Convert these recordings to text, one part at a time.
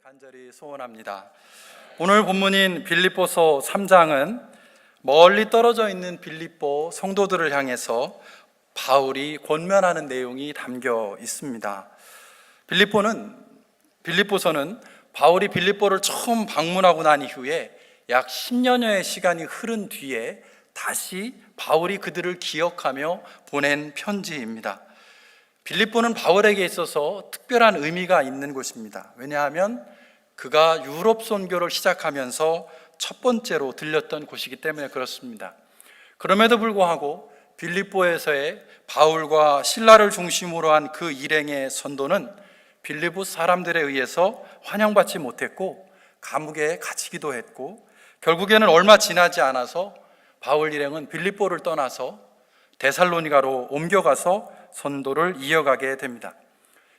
간절히 소원합니다. 오늘 본문인 빌립보서 3장은 멀리 떨어져 있는 빌립보 성도들을 향해서 바울이 권면하는 내용이 담겨 있습니다. 빌립보서는 바울이 빌립보를 처음 방문하고 난 이후에 약 10년여의 시간이 흐른 뒤에 다시 바울이 그들을 기억하며 보낸 편지입니다. 빌립보는 바울에게 있어서 특별한 의미가 있는 곳입니다. 왜냐하면 그가 유럽 선교를 시작하면서 첫 번째로 들렸던 곳이기 때문에 그렇습니다. 그럼에도 불구하고 빌립보에서의 바울과 실라를 중심으로 한 그 일행의 선도는 빌립보 사람들에 의해서 환영받지 못했고 감옥에 갇히기도 했고, 결국에는 얼마 지나지 않아서 바울 일행은 빌립보를 떠나서 데살로니가로 옮겨가서 선도를 이어가게 됩니다.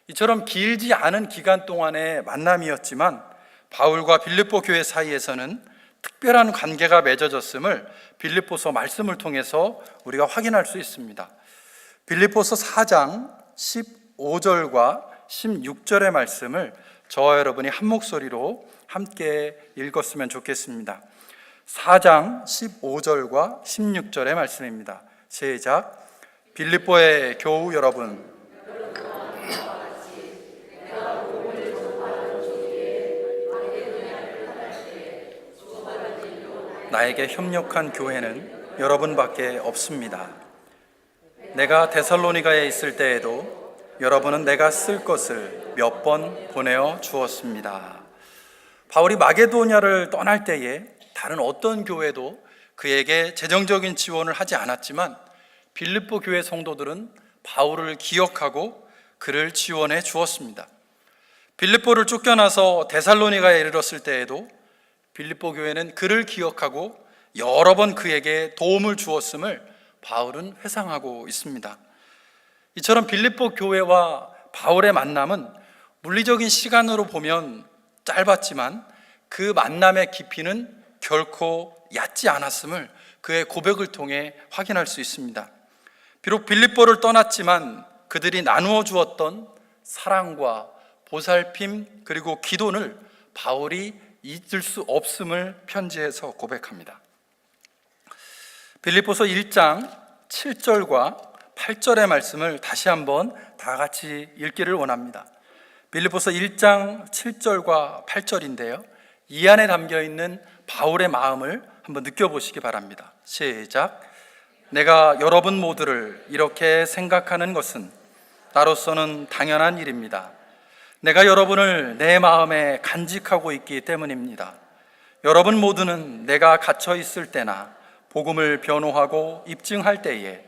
이처럼 길지 않은 기간 동안의 만남이었지만 바울과 빌립보 교회 사이에서는 특별한 관계가 맺어졌음을 빌립보서 말씀을 통해서 우리가 확인할 수 있습니다. 빌립보서 4장 15절과 16절의 말씀을 저와 여러분이 한 목소리로 함께 읽었으면 좋겠습니다. 4장 15절과 16절의 말씀입니다. 시작. 빌립보의 교우 여러분, 나에게 협력한 교회는 여러분밖에 없습니다. 내가 데살로니가에 있을 때에도 여러분은 내가 쓸 것을 몇 번 보내어 주었습니다. 바울이 마게도냐를 떠날 때에 다른 어떤 교회도 그에게 재정적인 지원을 하지 않았지만 빌립보 교회 성도들은 바울을 기억하고 그를 지원해 주었습니다. 빌립보를 쫓겨나서 데살로니가에 이르렀을 때에도 빌립보 교회는 그를 기억하고 여러 번 그에게 도움을 주었음을 바울은 회상하고 있습니다. 이처럼 빌립보 교회와 바울의 만남은 물리적인 시간으로 보면 짧았지만 그 만남의 깊이는 결코 얕지 않았음을 그의 고백을 통해 확인할 수 있습니다. 비록 빌립보를 떠났지만 그들이 나누어 주었던 사랑과 보살핌 그리고 기도를 바울이 잊을 수 없음을 편지에서 고백합니다. 빌립보서 1장 7절과 8절의 말씀을 다시 한번 다 같이 읽기를 원합니다. 빌립보서 1장 7절과 8절인데요, 이 안에 담겨있는 바울의 마음을 한번 느껴보시기 바랍니다. 시작. 내가 여러분 모두를 이렇게 생각하는 것은 나로서는 당연한 일입니다. 내가 여러분을 내 마음에 간직하고 있기 때문입니다. 여러분 모두는 내가 갇혀 있을 때나 복음을 변호하고 입증할 때에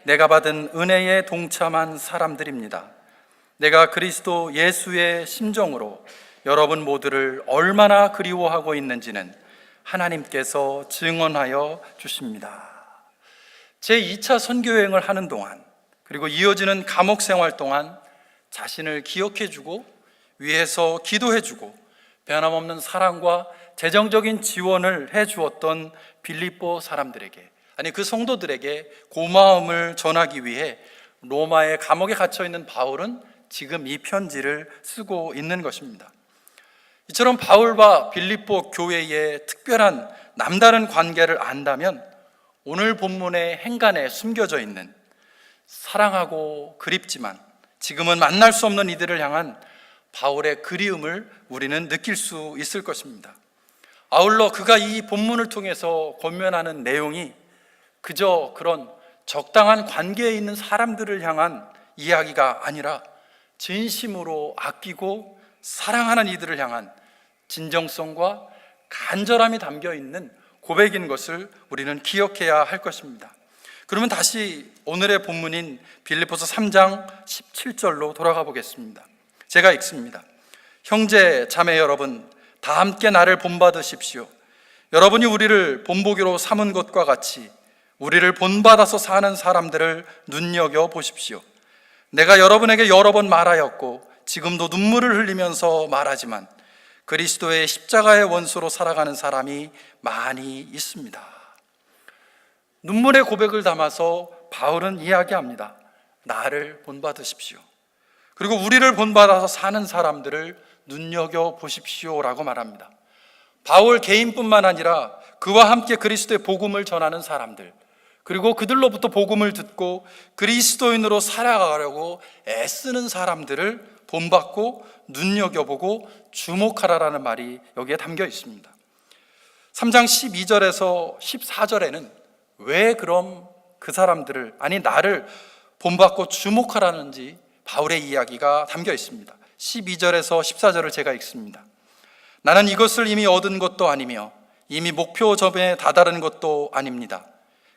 내가 받은 은혜에 동참한 사람들입니다. 내가 그리스도 예수의 심정으로 여러분 모두를 얼마나 그리워하고 있는지는 하나님께서 증언하여 주십니다. 제2차 선교여행을 하는 동안, 그리고 이어지는 감옥 생활 동안 자신을 기억해주고 위해서 기도해주고 변함없는 사랑과 재정적인 지원을 해주었던 빌립보 사람들에게, 아니 그 성도들에게 고마움을 전하기 위해 로마의 감옥에 갇혀있는 바울은 지금 이 편지를 쓰고 있는 것입니다. 이처럼 바울과 빌립보 교회의 특별한 남다른 관계를 안다면 오늘 본문의 행간에 숨겨져 있는 사랑하고 그립지만 지금은 만날 수 없는 이들을 향한 바울의 그리움을 우리는 느낄 수 있을 것입니다. 아울러 그가 이 본문을 통해서 권면하는 내용이 그저 그런 적당한 관계에 있는 사람들을 향한 이야기가 아니라 진심으로 아끼고 사랑하는 이들을 향한 진정성과 간절함이 담겨 있는 고백인 것을 우리는 기억해야 할 것입니다. 그러면 다시 오늘의 본문인 빌립보서 3장 17절로 돌아가 보겠습니다. 제가 읽습니다. 형제 자매 여러분, 다 함께 나를 본받으십시오. 여러분이 우리를 본보기로 삼은 것과 같이 우리를 본받아서 사는 사람들을 눈여겨보십시오. 내가 여러분에게 여러 번 말하였고 지금도 눈물을 흘리면서 말하지만 그리스도의 십자가의 원수로 살아가는 사람이 많이 있습니다. 눈물의 고백을 담아서 바울은 이야기합니다. 나를 본받으십시오. 그리고 우리를 본받아서 사는 사람들을 눈여겨보십시오라고 말합니다. 바울 개인뿐만 아니라 그와 함께 그리스도의 복음을 전하는 사람들, 그리고 그들로부터 복음을 듣고 그리스도인으로 살아가려고 애쓰는 사람들을 본받고 눈여겨보고 주목하라라는 말이 여기에 담겨 있습니다. 3장 12절에서 14절에는 왜 그럼 그 사람들을, 아니 나를 본받고 주목하라는지 바울의 이야기가 담겨 있습니다. 12절에서 14절을 제가 읽습니다. 나는 이것을 이미 얻은 것도 아니며 이미 목표점에 다다른 것도 아닙니다.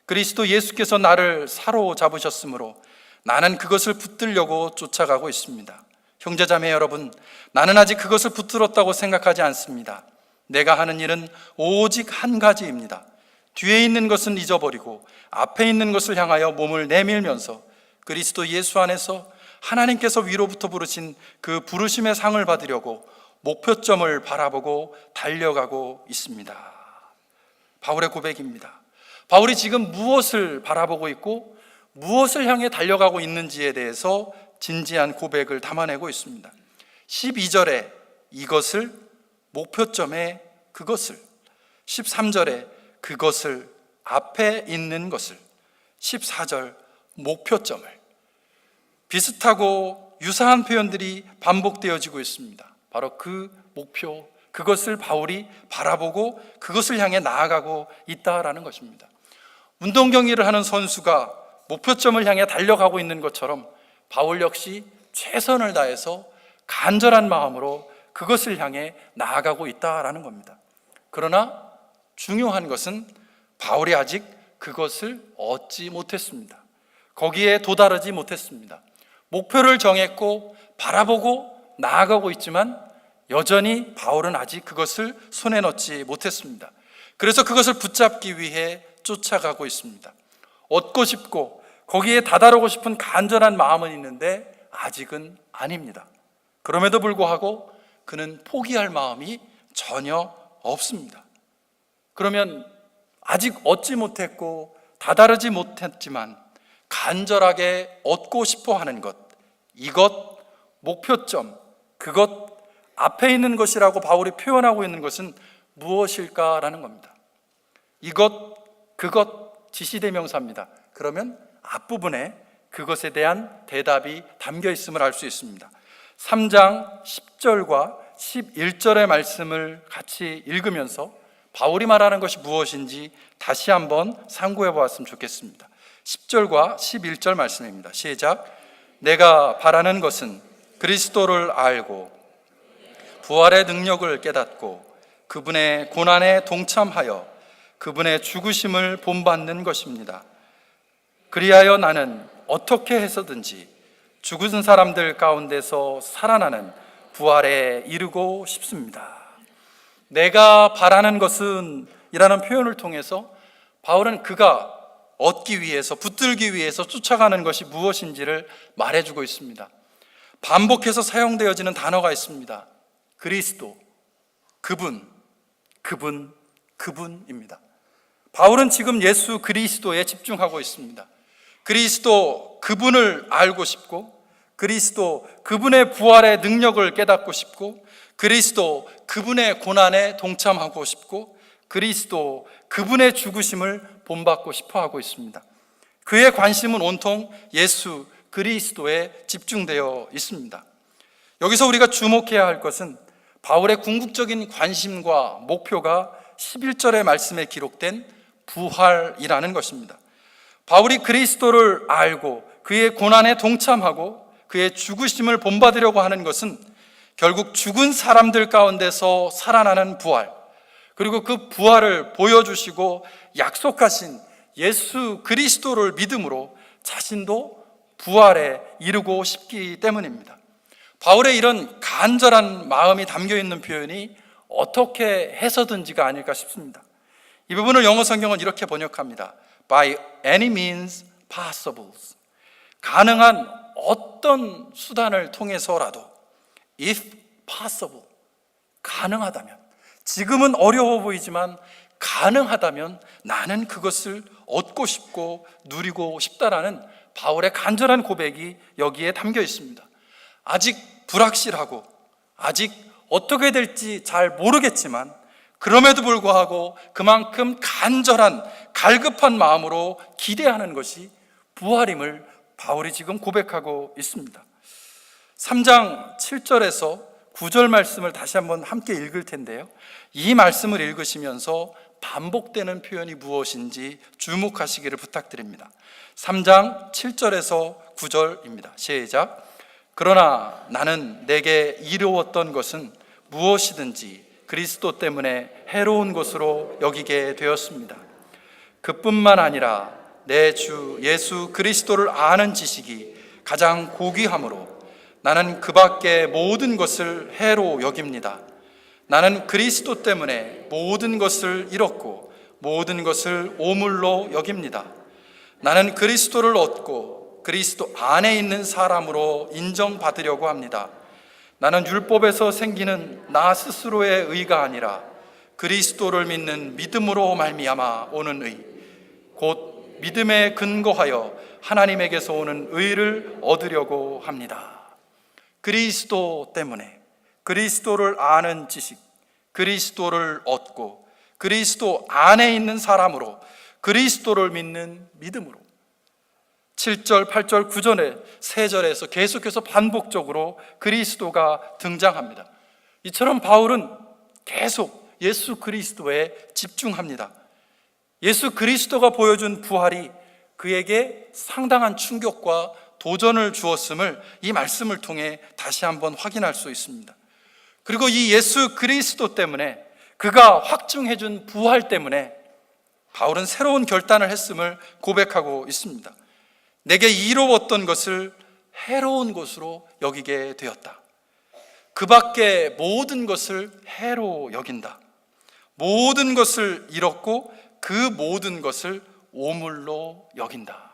그리스도 예수께서 나를 사로잡으셨으므로 나는 그것을 붙들려고 쫓아가고 있습니다. 형제자매 여러분, 나는 아직 그것을 붙들었다고 생각하지 않습니다. 내가 하는 일은 오직 한 가지입니다. 뒤에 있는 것은 잊어버리고 앞에 있는 것을 향하여 몸을 내밀면서 그리스도 예수 안에서 하나님께서 위로부터 부르신 그 부르심의 상을 받으려고 목표점을 바라보고 달려가고 있습니다. 바울의 고백입니다. 바울이 지금 무엇을 바라보고 있고 무엇을 향해 달려가고 있는지에 대해서 진지한 고백을 담아내고 있습니다. 12절에 이것을, 목표점에 그것을, 13절에 그것을, 앞에 있는 것을, 14절 목표점을, 비슷하고 유사한 표현들이 반복되어지고 있습니다. 바로 그 목표, 그것을 바울이 바라보고 그것을 향해 나아가고 있다라는 것입니다. 운동 경기를 하는 선수가 목표점을 향해 달려가고 있는 것처럼 바울 역시 최선을 다해서 간절한 마음으로 그것을 향해 나아가고 있다라는 겁니다. 그러나 중요한 것은 바울이 아직 그것을 얻지 못했습니다. 거기에 도달하지 못했습니다. 목표를 정했고 바라보고 나아가고 있지만 여전히 바울은 아직 그것을 손에 넣지 못했습니다. 그래서 그것을 붙잡기 위해 쫓아가고 있습니다. 얻고 싶고 거기에 다다르고 싶은 간절한 마음은 있는데 아직은 아닙니다. 그럼에도 불구하고 그는 포기할 마음이 전혀 없습니다. 그러면 아직 얻지 못했고 다다르지 못했지만 간절하게 얻고 싶어 하는 것, 이것, 목표점, 그것, 앞에 있는 것이라고 바울이 표현하고 있는 것은 무엇일까라는 겁니다. 이것, 그것, 지시대명사입니다. 그러면 앞부분에 그것에 대한 대답이 담겨 있음을 알 수 있습니다. 3장 10절과 11절의 말씀을 같이 읽으면서 바울이 말하는 것이 무엇인지 다시 한번 상고해 보았으면 좋겠습니다. 10절과 11절 말씀입니다. 시작. 내가 바라는 것은 그리스도를 알고 부활의 능력을 깨닫고 그분의 고난에 동참하여 그분의 죽으심을 본받는 것입니다. 그리하여 나는 어떻게 해서든지 죽은 사람들 가운데서 살아나는 부활에 이르고 싶습니다. 내가 바라는 것은 이라는 표현을 통해서 바울은 그가 얻기 위해서, 붙들기 위해서 쫓아가는 것이 무엇인지를 말해주고 있습니다. 반복해서 사용되어지는 단어가 있습니다. 그리스도, 그분, 그분, 그분입니다. 바울은 지금 예수 그리스도에 집중하고 있습니다. 그리스도 그분을 알고 싶고, 그리스도 그분의 부활의 능력을 깨닫고 싶고, 그리스도 그분의 고난에 동참하고 싶고, 그리스도 그분의 죽으심을 본받고 싶어 하고 있습니다. 그의 관심은 온통 예수 그리스도에 집중되어 있습니다. 여기서 우리가 주목해야 할 것은 바울의 궁극적인 관심과 목표가 11절의 말씀에 기록된 부활이라는 것입니다. 바울이 그리스도를 알고 그의 고난에 동참하고 그의 죽으심을 본받으려고 하는 것은 결국 죽은 사람들 가운데서 살아나는 부활, 그리고 그 부활을 보여주시고 약속하신 예수 그리스도를 믿음으로 자신도 부활에 이르고 싶기 때문입니다. 바울의 이런 간절한 마음이 담겨있는 표현이 어떻게 해서든지가 아닐까 싶습니다. 이 부분을 영어 성경은 이렇게 번역합니다. By any means possible. 가능한 어떤 수단을 통해서라도, if possible, 가능하다면, 지금은 어려워 보이지만 가능하다면 나는 그것을 얻고 싶고 누리고 싶다라는 바울의 간절한 고백이 여기에 담겨 있습니다. 아직 불확실하고 아직 어떻게 될지 잘 모르겠지만 그럼에도 불구하고 그만큼 간절한 갈급한 마음으로 기대하는 것이 부활임을 바울이 지금 고백하고 있습니다. 3장 7절에서 9절 말씀을 다시 한번 함께 읽을 텐데요, 이 말씀을 읽으시면서 반복되는 표현이 무엇인지 주목하시기를 부탁드립니다. 3장 7절에서 9절입니다. 시작. 그러나 나는 내게 이루었던 것은 무엇이든지 그리스도 때문에 해로운 것으로 여기게 되었습니다. 그뿐만 아니라 내 주 예수 그리스도를 아는 지식이 가장 고귀함으로 나는 그 밖의 모든 것을 해로 여깁니다. 나는 그리스도 때문에 모든 것을 잃었고 모든 것을 오물로 여깁니다. 나는 그리스도를 얻고 그리스도 안에 있는 사람으로 인정받으려고 합니다. 나는 율법에서 생기는 나 스스로의 의가 아니라 그리스도를 믿는 믿음으로 말미암아 오는 의, 곧 믿음에 근거하여 하나님에게서 오는 의를 얻으려고 합니다. 그리스도 때문에, 그리스도를 아는 지식, 그리스도를 얻고 그리스도 안에 있는 사람으로, 그리스도를 믿는 믿음으로. 7절, 8절, 9절에 3절에서 계속해서 반복적으로 그리스도가 등장합니다. 이처럼 바울은 계속 예수 그리스도에 집중합니다. 예수 그리스도가 보여준 부활이 그에게 상당한 충격과 도전을 주었음을 이 말씀을 통해 다시 한번 확인할 수 있습니다. 그리고 이 예수 그리스도 때문에, 그가 확증해준 부활 때문에 바울은 새로운 결단을 했음을 고백하고 있습니다. 내게 이로웠던 것을 해로운 것으로 여기게 되었다. 그 밖의 모든 것을 해로 여긴다. 모든 것을 잃었고 그 모든 것을 오물로 여긴다.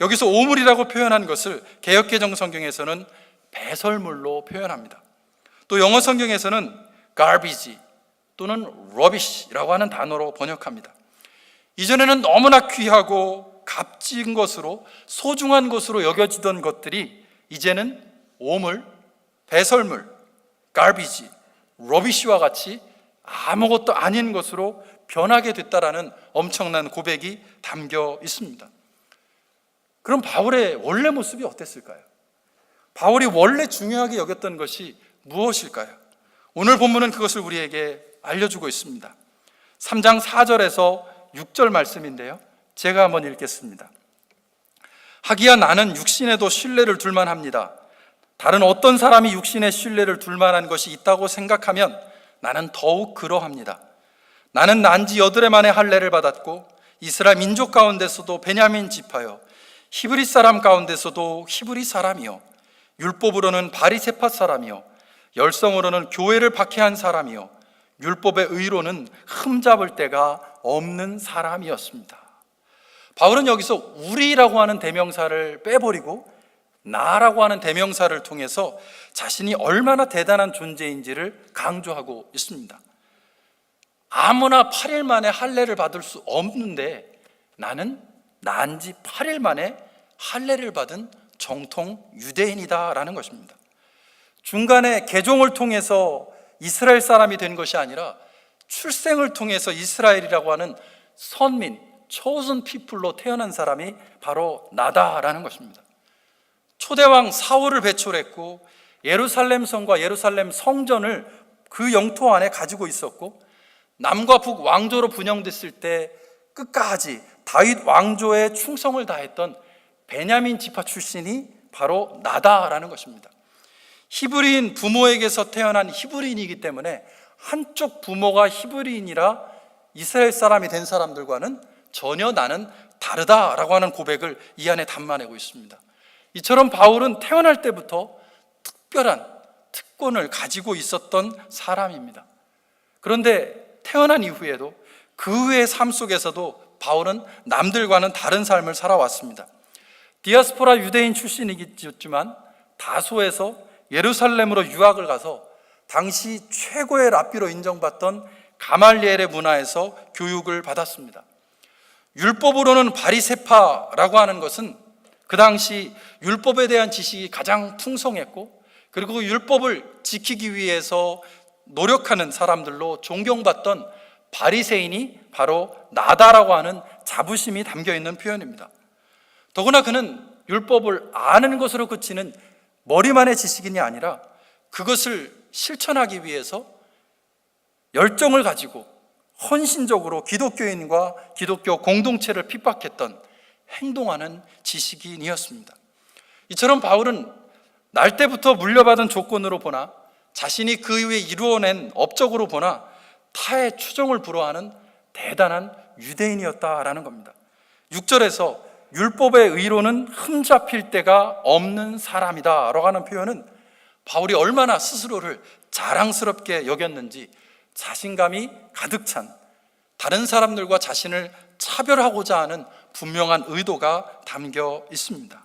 여기서 오물이라고 표현한 것을 개역개정 성경에서는 배설물로 표현합니다. 또 영어 성경에서는 garbage 또는 rubbish라고 하는 단어로 번역합니다. 이전에는 너무나 귀하고 값진 것으로, 소중한 것으로 여겨지던 것들이 이제는 오물, 배설물, garbage, rubbish와 같이 아무것도 아닌 것으로 변하게 됐다라는 엄청난 고백이 담겨 있습니다. 그럼 바울의 원래 모습이 어땠을까요? 바울이 원래 중요하게 여겼던 것이 무엇일까요? 오늘 본문은 그것을 우리에게 알려주고 있습니다. 3장 4절에서 6절 말씀인데요, 제가 한번 읽겠습니다. 하기야 나는 육신에도 신뢰를 둘만 합니다. 다른 어떤 사람이 육신에 신뢰를 둘 만한 것이 있다고 생각하면 나는 더욱 그러합니다. 나는 난지 8해 만에 할례를 받았고 이스라엘 민족 가운데서도 베냐민 지파요, 히브리 사람 가운데서도 히브리 사람이요, 율법으로는 바리새파 사람이요, 열성으로는 교회를 박해한 사람이요, 율법의 의로는 흠잡을 데가 없는 사람이었습니다. 바울은 여기서 우리라고 하는 대명사를 빼버리고 나라고 하는 대명사를 통해서 자신이 얼마나 대단한 존재인지를 강조하고 있습니다. 아무나 8일 만에 할례를 받을 수 없는데 나는 난지 8일 만에 할례를 받은 정통 유대인이다라는 것입니다. 중간에 개종을 통해서 이스라엘 사람이 된 것이 아니라 출생을 통해서 이스라엘이라고 하는 선민, chosen people로 태어난 사람이 바로 나다라는 것입니다. 초대왕 사울을 배출했고 예루살렘 성과 예루살렘 성전을 그 영토 안에 가지고 있었고, 남과 북 왕조로 분영됐을 때 끝까지 다윗 왕조에 충성을 다했던 베냐민 지파 출신이 바로 나다라는 것입니다. 히브리인 부모에게서 태어난 히브리인이기 때문에 한쪽 부모가 히브리인이라 이스라엘 사람이 된 사람들과는 전혀 나는 다르다라고 하는 고백을 이 안에 담아내고 있습니다. 이처럼 바울은 태어날 때부터 특별한 특권을 가지고 있었던 사람입니다. 그런데 태어난 이후에도 그 후의 삶 속에서도 바울은 남들과는 다른 삶을 살아왔습니다. 디아스포라 유대인 출신이겠지만 다소에서 예루살렘으로 유학을 가서 당시 최고의 랍비로 인정받던 가말리엘의 문화에서 교육을 받았습니다. 율법으로는 바리새파라고 하는 것은 그 당시 율법에 대한 지식이 가장 풍성했고, 그리고 그 율법을 지키기 위해서 노력하는 사람들로 존경받던 바리새인이 바로 나다라고 하는 자부심이 담겨 있는 표현입니다. 더구나 그는 율법을 아는 것으로 그치는 머리만의 지식인이 아니라 그것을 실천하기 위해서 열정을 가지고 헌신적으로 기독교인과 기독교 공동체를 핍박했던 행동하는 지식인이었습니다. 이처럼 바울은 날 때부터 물려받은 조건으로 보나 자신이 그 이후에 이루어낸 업적으로 보나 타의 추종을 불허하는 대단한 유대인이었다라는 겁니다. 6절에서 율법의 의로는 흠잡힐 데가 없는 사람이다 라고 하는 표현은 바울이 얼마나 스스로를 자랑스럽게 여겼는지 자신감이 가득 찬, 다른 사람들과 자신을 차별하고자 하는 분명한 의도가 담겨 있습니다.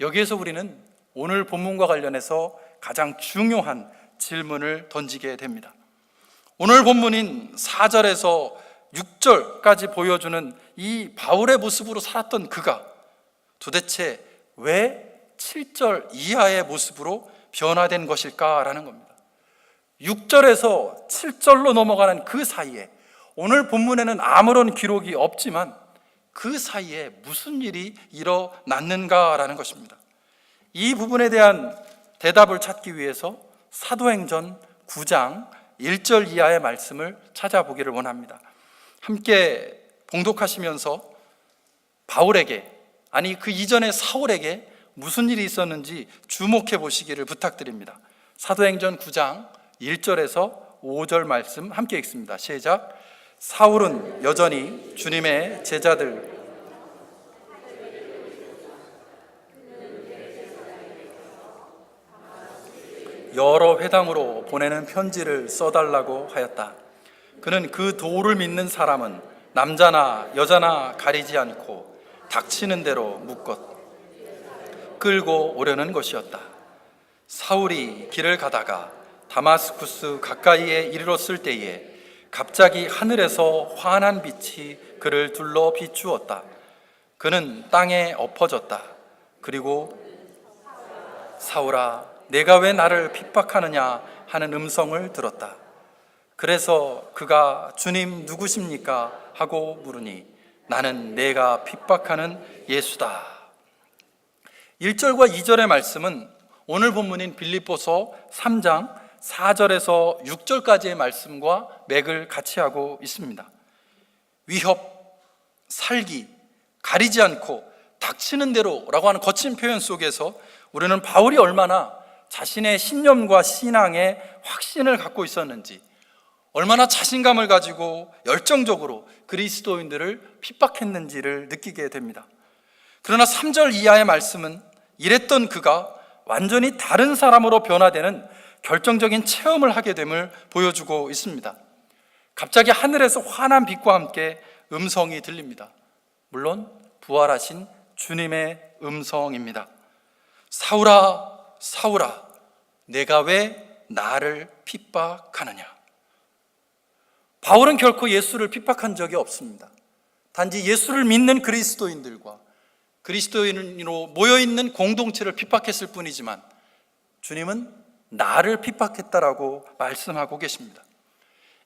여기에서 우리는 오늘 본문과 관련해서 가장 중요한 질문을 던지게 됩니다. 오늘 본문인 4절에서 6절까지 보여주는 이 바울의 모습으로 살았던 그가 도대체 왜 7절 이하의 모습으로 변화된 것일까라는 겁니다. 6절에서 7절로 넘어가는 그 사이에 오늘 본문에는 아무런 기록이 없지만 그 사이에 무슨 일이 일어났는가라는 것입니다. 이 부분에 대한 대답을 찾기 위해서 사도행전 9장 1절 이하의 말씀을 찾아보기를 원합니다. 함께 봉독하시면서 바울에게, 아니 그 이전에 사울에게 무슨 일이 있었는지 주목해 보시기를 부탁드립니다. 사도행전 9장 1절에서 5절 말씀 함께 읽습니다. 시작. 사울은 여전히 주님의 제자들 여러 회당으로 보내는 편지를 써달라고 하였다. 그는 그 도를 믿는 사람은 남자나 여자나 가리지 않고 닥치는 대로 묶어 끌고 오려는 것이었다. 사울이 길을 가다가 다마스쿠스 가까이에 이르렀을 때에 갑자기 하늘에서 환한 빛이 그를 둘러 비추었다. 그는 땅에 엎어졌다. 그리고 사울아, 내가 왜 나를 핍박하느냐 하는 음성을 들었다. 그래서 그가 주님 누구십니까? 하고 물으니 나는 내가 핍박하는 예수다. 1절과 2절의 말씀은 오늘 본문인 빌립보서 3장 4절에서 6절까지의 말씀과 맥을 같이 하고 있습니다. 위협, 살기, 가리지 않고 닥치는 대로라고 하는 거친 표현 속에서 우리는 바울이 얼마나 자신의 신념과 신앙에 확신을 갖고 있었는지, 얼마나 자신감을 가지고 열정적으로 그리스도인들을 핍박했는지를 느끼게 됩니다. 그러나 3절 이하의 말씀은 이랬던 그가 완전히 다른 사람으로 변화되는 결정적인 체험을 하게 됨을 보여주고 있습니다. 갑자기 하늘에서 환한 빛과 함께 음성이 들립니다. 물론 부활하신 주님의 음성입니다. 사울아, 사울아, 내가 왜 나를 핍박하느냐? 바울은 결코 예수를 핍박한 적이 없습니다. 단지 예수를 믿는 그리스도인들과 그리스도인으로 모여있는 공동체를 핍박했을 뿐이지만 주님은 나를 핍박했다라고 말씀하고 계십니다.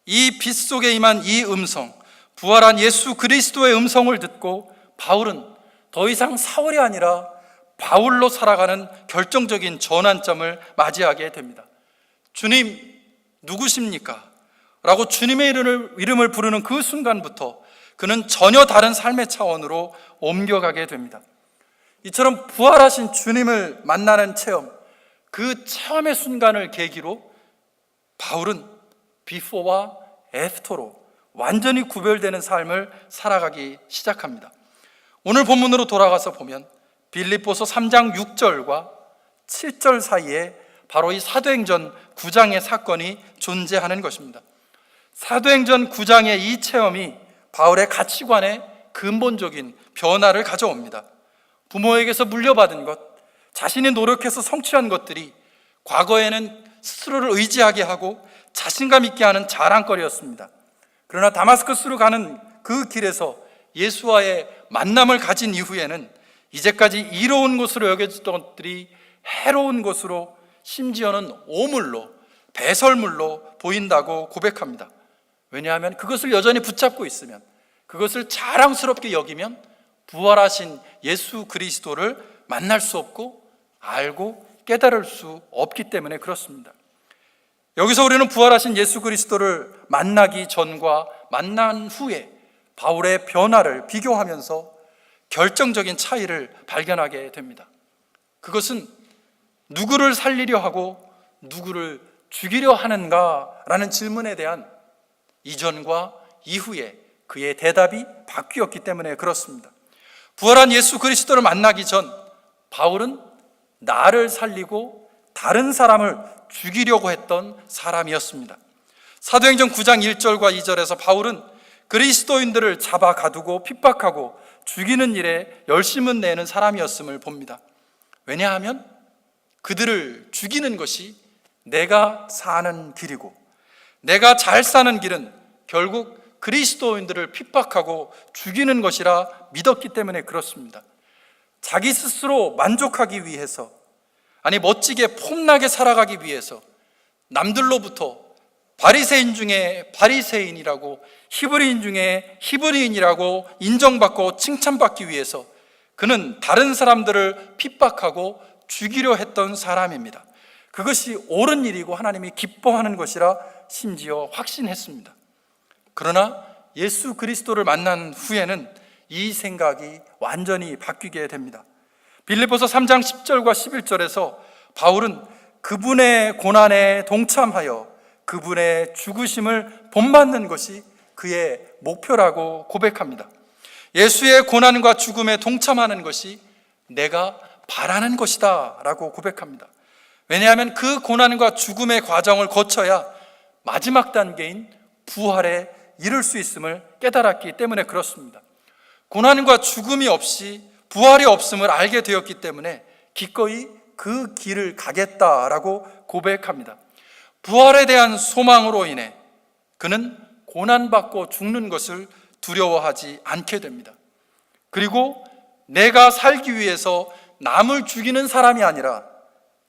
이 빛 속에 임한 이 음성, 부활한 예수 그리스도의 음성을 듣고 바울은 더 이상 사울이 아니라 바울로 살아가는 결정적인 전환점을 맞이하게 됩니다. 주님 누구십니까? 라고 주님의 이름을 부르는 그 순간부터 그는 전혀 다른 삶의 차원으로 옮겨가게 됩니다. 이처럼 부활하신 주님을 만나는 체험, 그 체험의 순간을 계기로 바울은 비포와 애프터로 완전히 구별되는 삶을 살아가기 시작합니다. 오늘 본문으로 돌아가서 보면 빌립보서 3장 6절과 7절 사이에 바로 이 사도행전 9장의 사건이 존재하는 것입니다. 사도행전 9장의 이 체험이 바울의 가치관에 근본적인 변화를 가져옵니다. 부모에게서 물려받은 것, 자신이 노력해서 성취한 것들이 과거에는 스스로를 의지하게 하고 자신감 있게 하는 자랑거리였습니다. 그러나 다마스커스로 가는 그 길에서 예수와의 만남을 가진 이후에는 이제까지 이로운 것으로 여겨졌던 것들이 해로운 것으로, 심지어는 오물로, 배설물로 보인다고 고백합니다. 왜냐하면 그것을 여전히 붙잡고 있으면, 그것을 자랑스럽게 여기면 부활하신 예수 그리스도를 만날 수 없고 알고 깨달을 수 없기 때문에 그렇습니다. 여기서 우리는 부활하신 예수 그리스도를 만나기 전과 만난 후에 바울의 변화를 비교하면서 결정적인 차이를 발견하게 됩니다. 그것은 누구를 살리려 하고 누구를 죽이려 하는가라는 질문에 대한 이전과 이후에 그의 대답이 바뀌었기 때문에 그렇습니다. 부활한 예수 그리스도를 만나기 전 바울은 나를 살리고 다른 사람을 죽이려고 했던 사람이었습니다. 사도행전 9장 1절과 2절에서 바울은 그리스도인들을 잡아 가두고 핍박하고 죽이는 일에 열심을 내는 사람이었음을 봅니다. 왜냐하면 그들을 죽이는 것이 내가 사는 길이고, 내가 잘 사는 길은 결국 그리스도인들을 핍박하고 죽이는 것이라 믿었기 때문에 그렇습니다. 자기 스스로 만족하기 위해서, 아니 멋지게 폼나게 살아가기 위해서 남들로부터 바리새인 중에 바리새인이라고, 히브리인 중에 히브리인이라고 인정받고 칭찬받기 위해서 그는 다른 사람들을 핍박하고 죽이려 했던 사람입니다. 그것이 옳은 일이고 하나님이 기뻐하는 것이라 심지어 확신했습니다. 그러나 예수 그리스도를 만난 후에는 이 생각이 완전히 바뀌게 됩니다. 빌립보서 3장 10절과 11절에서 바울은 그분의 고난에 동참하여 그분의 죽으심을 본받는 것이 그의 목표라고 고백합니다. 예수의 고난과 죽음에 동참하는 것이 내가 바라는 것이다 라고 고백합니다. 왜냐하면 그 고난과 죽음의 과정을 거쳐야 마지막 단계인 부활에 이를 수 있음을 깨달았기 때문에 그렇습니다. 고난과 죽음이 없이 부활이 없음을 알게 되었기 때문에 기꺼이 그 길을 가겠다라고 고백합니다. 부활에 대한 소망으로 인해 그는 고난받고 죽는 것을 두려워하지 않게 됩니다. 그리고 내가 살기 위해서 남을 죽이는 사람이 아니라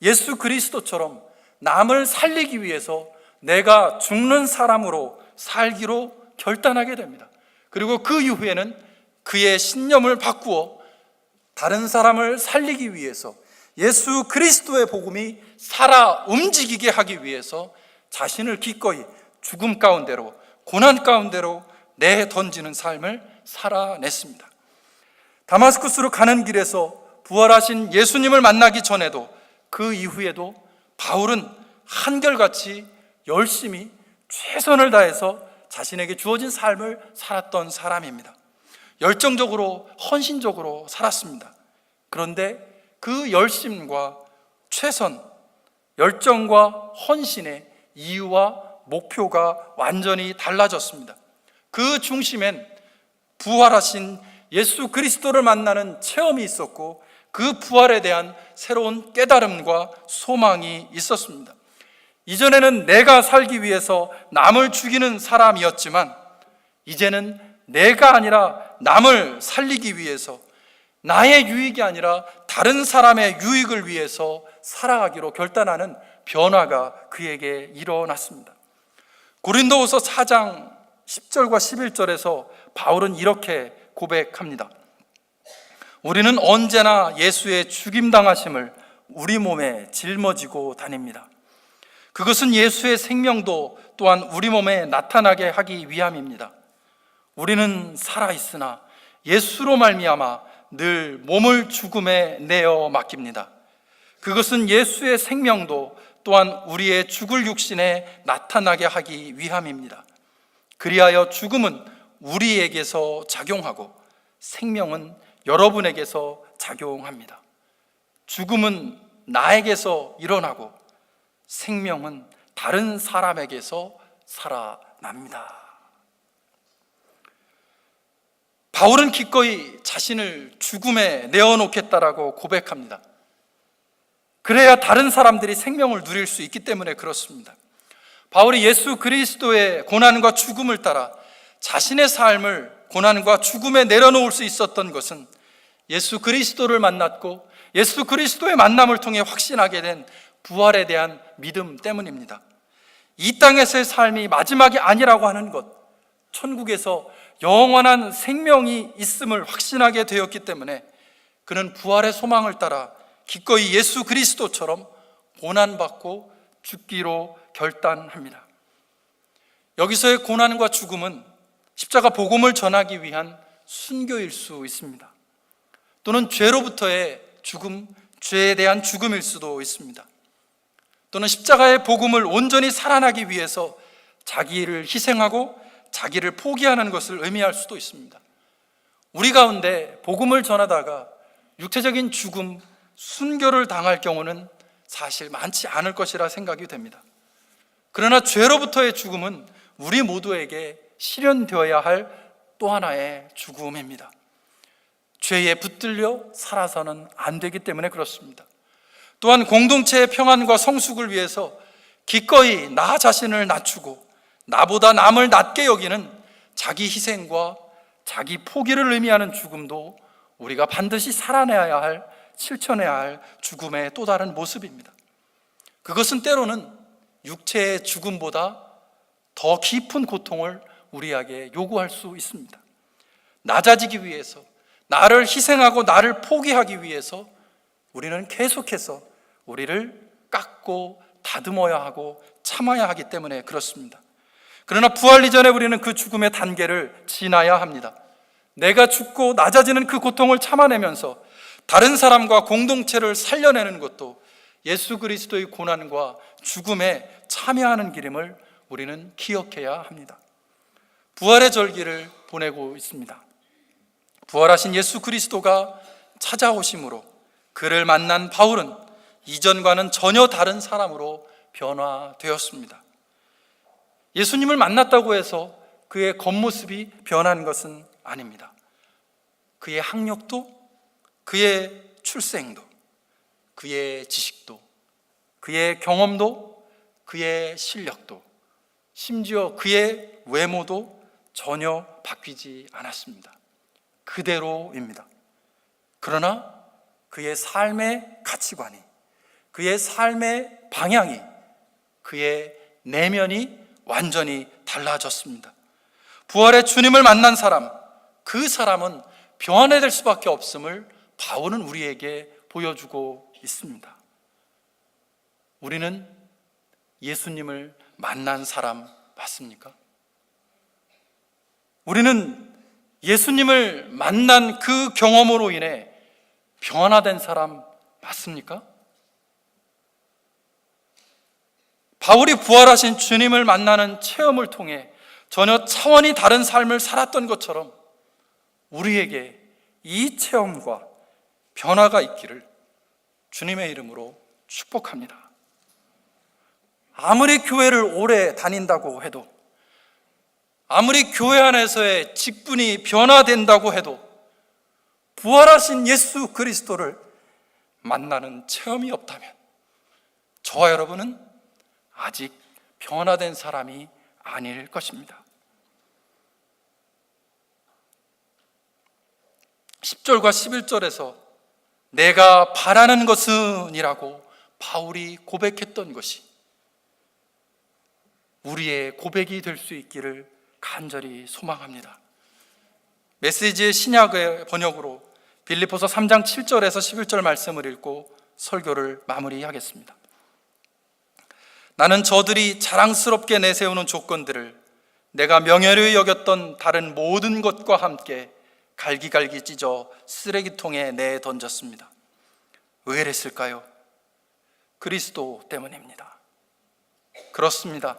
예수 그리스도처럼 남을 살리기 위해서 내가 죽는 사람으로 살기로 결단하게 됩니다. 그리고 그 이후에는 그의 신념을 바꾸어 다른 사람을 살리기 위해서, 예수 그리스도의 복음이 살아 움직이게 하기 위해서 자신을 기꺼이 죽음 가운데로, 고난 가운데로 내던지는 삶을 살아냈습니다. 다마스쿠스로 가는 길에서 부활하신 예수님을 만나기 전에도 그 이후에도 바울은 한결같이 열심히 최선을 다해서 자신에게 주어진 삶을 살았던 사람입니다. 열정적으로, 헌신적으로 살았습니다. 그런데 그 열심과 최선, 열정과 헌신의 이유와 목표가 완전히 달라졌습니다. 그 중심엔 부활하신 예수 그리스도를 만나는 체험이 있었고, 그 부활에 대한 새로운 깨달음과 소망이 있었습니다. 이전에는 내가 살기 위해서 남을 죽이는 사람이었지만 이제는 내가 아니라 남을 살리기 위해서, 나의 유익이 아니라 다른 사람의 유익을 위해서 살아가기로 결단하는 변화가 그에게 일어났습니다. 고린도후서 4장 10절과 11절에서 바울은 이렇게 고백합니다. 우리는 언제나 예수의 죽임당하심을 우리 몸에 짊어지고 다닙니다. 그것은 예수의 생명도 또한 우리 몸에 나타나게 하기 위함입니다. 우리는 살아있으나 예수로 말미암아 늘 몸을 죽음에 내어 맡깁니다. 그것은 예수의 생명도 또한 우리의 죽을 육신에 나타나게 하기 위함입니다. 그리하여 죽음은 우리에게서 작용하고 생명은 여러분에게서 작용합니다. 죽음은 나에게서 일어나고 생명은 다른 사람에게서 살아납니다. 바울은 기꺼이 자신을 죽음에 내어놓겠다라고 고백합니다. 그래야 다른 사람들이 생명을 누릴 수 있기 때문에 그렇습니다. 바울이 예수 그리스도의 고난과 죽음을 따라 자신의 삶을 고난과 죽음에 내려놓을 수 있었던 것은 예수 그리스도를 만났고 예수 그리스도의 만남을 통해 확신하게 된 부활에 대한 믿음 때문입니다. 이 땅에서의 삶이 마지막이 아니라고 하는 것, 천국에서 영원한 생명이 있음을 확신하게 되었기 때문에 그는 부활의 소망을 따라 기꺼이 예수 그리스도처럼 고난받고 죽기로 결단합니다. 여기서의 고난과 죽음은 십자가 복음을 전하기 위한 순교일 수 있습니다. 또는 죄로부터의 죽음, 죄에 대한 죽음일 수도 있습니다. 또는 십자가의 복음을 온전히 살아나기 위해서 자기를 희생하고 자기를 포기하는 것을 의미할 수도 있습니다. 우리 가운데 복음을 전하다가 육체적인 죽음, 순교를 당할 경우는 사실 많지 않을 것이라 생각이 됩니다. 그러나 죄로부터의 죽음은 우리 모두에게 실현되어야 할 또 하나의 죽음입니다. 죄에 붙들려 살아서는 안 되기 때문에 그렇습니다. 또한 공동체의 평안과 성숙을 위해서 기꺼이 나 자신을 낮추고 나보다 남을 낮게 여기는 자기 희생과 자기 포기를 의미하는 죽음도 우리가 반드시 살아내야 할, 실천해야 할 죽음의 또 다른 모습입니다. 그것은 때로는 육체의 죽음보다 더 깊은 고통을 우리에게 요구할 수 있습니다. 낮아지기 위해서, 나를 희생하고 나를 포기하기 위해서 우리는 계속해서 우리를 깎고 다듬어야 하고 참아야 하기 때문에 그렇습니다. 그러나 부활 이전에 우리는 그 죽음의 단계를 지나야 합니다. 내가 죽고 낮아지는 그 고통을 참아내면서 다른 사람과 공동체를 살려내는 것도 예수 그리스도의 고난과 죽음에 참여하는 길임을 우리는 기억해야 합니다. 부활의 절기를 보내고 있습니다. 부활하신 예수 그리스도가 찾아오심으로 그를 만난 바울은 이전과는 전혀 다른 사람으로 변화되었습니다. 예수님을 만났다고 해서 그의 겉모습이 변한 것은 아닙니다. 그의 학력도, 그의 출생도, 그의 지식도, 그의 경험도, 그의 실력도, 심지어 그의 외모도 전혀 바뀌지 않았습니다. 그대로입니다. 그러나 그의 삶의 가치관이, 그의 삶의 방향이, 그의 내면이 완전히 달라졌습니다. 부활의 주님을 만난 사람, 그 사람은 변화될 수밖에 없음을 바울은 우리에게 보여주고 있습니다. 우리는 예수님을 만난 사람 맞습니까? 우리는 예수님을 만난 그 경험으로 인해 변화된 사람 맞습니까? 바울이 부활하신 주님을 만나는 체험을 통해 전혀 차원이 다른 삶을 살았던 것처럼 우리에게 이 체험과 변화가 있기를 주님의 이름으로 축복합니다. 아무리 교회를 오래 다닌다고 해도, 아무리 교회 안에서의 직분이 변화된다고 해도 부활하신 예수 그리스도를 만나는 체험이 없다면 저와 여러분은 아직 변화된 사람이 아닐 것입니다. 10절과 11절에서 내가 바라는 것은 이라고 바울이 고백했던 것이 우리의 고백이 될 수 있기를 간절히 소망합니다. 메시지의 신약의 번역으로 빌립보서 3장 7절에서 11절 말씀을 읽고 설교를 마무리하겠습니다. 나는 저들이 자랑스럽게 내세우는 조건들을 내가 명예를 여겼던 다른 모든 것과 함께 갈기갈기 찢어 쓰레기통에 내던졌습니다. 왜 그랬을까요? 그리스도 때문입니다. 그렇습니다.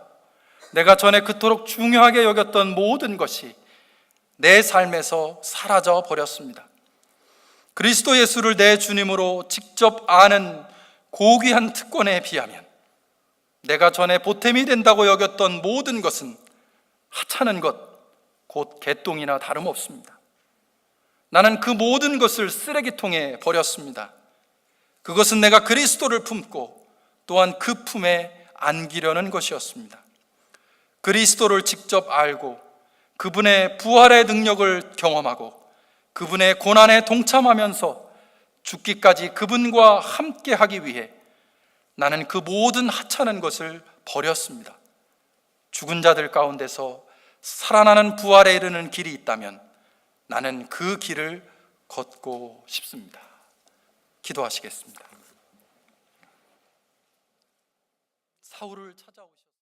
내가 전에 그토록 중요하게 여겼던 모든 것이 내 삶에서 사라져 버렸습니다. 그리스도 예수를 내 주님으로 직접 아는 고귀한 특권에 비하면 내가 전에 보탬이 된다고 여겼던 모든 것은 하찮은 것, 곧 개똥이나 다름없습니다. 나는 그 모든 것을 쓰레기통에 버렸습니다. 그것은 내가 그리스도를 품고 또한 그 품에 안기려는 것이었습니다. 그리스도를 직접 알고 그분의 부활의 능력을 경험하고 그분의 고난에 동참하면서 죽기까지 그분과 함께 하기 위해 나는 그 모든 하찮은 것을 버렸습니다. 죽은 자들 가운데서 살아나는 부활에 이르는 길이 있다면 나는 그 길을 걷고 싶습니다. 기도하시겠습니다. 사울을 찾아오셔서